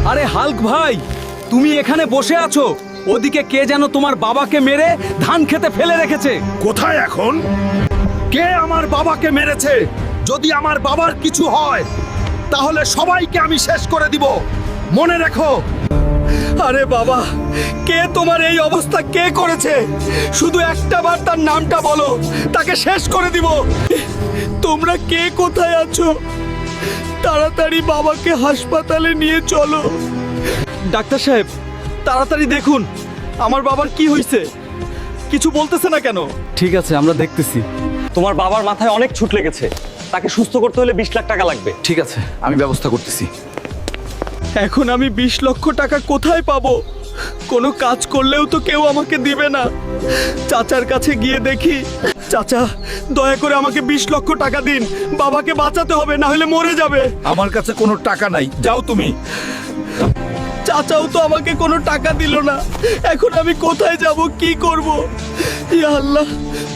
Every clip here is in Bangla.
আরে হাল্ক ভাই, তুমি এখানে বসে আছো, ওদিকে কে যেন তোমার বাবাকে মেরে ধান খেতে ফেলে রেখেছে। কোথায় এখন? কে আমার বাবাকে মেরেছে? যদি আমার বাবার কিছু হয় তাহলে সবাইকে আমি শেষ করে দিব, মনে রেখো। আরে বাবা, কে তোমার এই অবস্থা কে করেছে? শুধু একটা বার তার নামটা বলো, তাকে শেষ করে দিব। তোমরা কে কোথায় আছো? তাড়াতাড়ি বাবাকে হাসপাতালে নিয়ে চলো। ডাক্তার সাহেব, তাড়াতাড়ি দেখুন আমার বাবার কি হয়েছে। কিছু বলতেছে না কেন? ঠিক আছে, আমরা দেখতেছি। তোমার বাবার মাথায় অনেক ছুট লেগেছে, তাকে সুস্থ করতে হলে 20 লাখ টাকা লাগবে। ঠিক আছে, আমি ব্যবস্থা করতেছি। এখন আমি 20 লক্ষ টাকা কোথায় পাবো? কোনো কাজ করলেও তো কেউ আমাকে দিবে না। চাচার কাছে গিয়ে দেখি। চাচা, দয়া করে আমাকে 20 লক্ষ টাকা দিন, বাবাকে বাঁচাতে হবে, না হলে মরে যাবে। আমার কাছে কোনো টাকা নাই, যাও তুমি। চাচাও তো আমাকে কোনো টাকা দিল না। এখন আমি কোথায় যাব, কি করব? ইয়া আল্লাহ,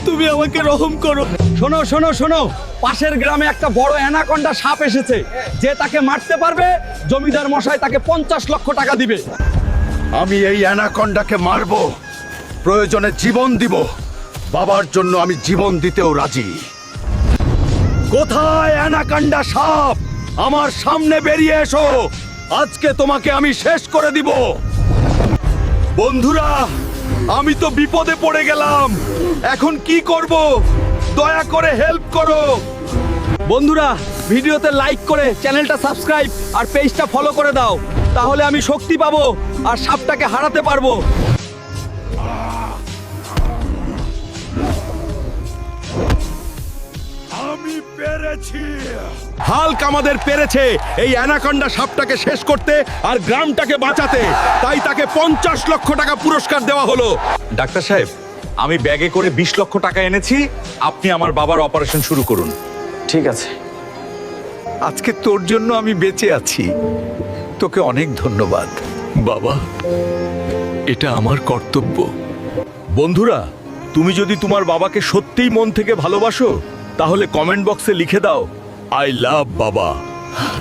তুমি আমাকে রহম করো। শোনো শোনো শোনো, পাশের গ্রামে একটা বড় অ্যানাকন্ডা সাপ এসেছে। যে তাকে মারতে পারবে, জমিদার মশাই তাকে 50 লক্ষ টাকা দিবে। আমি এই অ্যানাকন্ডাকে মারবো, প্রয়োজনে জীবন দিব। বাবার জন্য আমি জীবন দিতেও রাজি। কোথায় অ্যানাকন্ডা সাপ? আমার সামনে বেরিয়ে এসো, আজকে তোমাকে আমি শেষ করে দিব। বন্ধুরা, আমি তো বিপদে পড়ে গেলাম, এখন কি করব? দয়া করে হেল্প করো। বন্ধুরা, ভিডিওতে লাইক করে চ্যানেলটা সাবস্ক্রাইব আর পেজটা ফলো করে দাও, তাহলে আমি শক্তি পাবো আর সাপটাকে হারাতে পারবো। আমি পেরেছি। হাল্ক আমাদের পেরেছে এই অ্যানাকন্ডা সাপটাকে শেষ করতে আর গ্রামটাকে বাঁচাতে, তাই তাকে 50 লক্ষ টাকা পুরস্কার দেওয়া হলো। ডাক্তার সাহেব, আমি ব্যাগে করে 20 লক্ষ টাকা এনেছি, আপনি আমার বাবার অপারেশন শুরু করুন। ঠিক আছে। আজকে তোর জন্য আমি বেঁচে আছি, তোকে অনেক ধন্যবাদ। বাবা, এটা আমার কর্তব্য। বন্ধুরা, তুমি যদি তোমার বাবাকে সত্যিই মন থেকে ভালোবাসো তাহলে কমেন্ট বক্সে লিখে দাও, আই লাভ বাবা।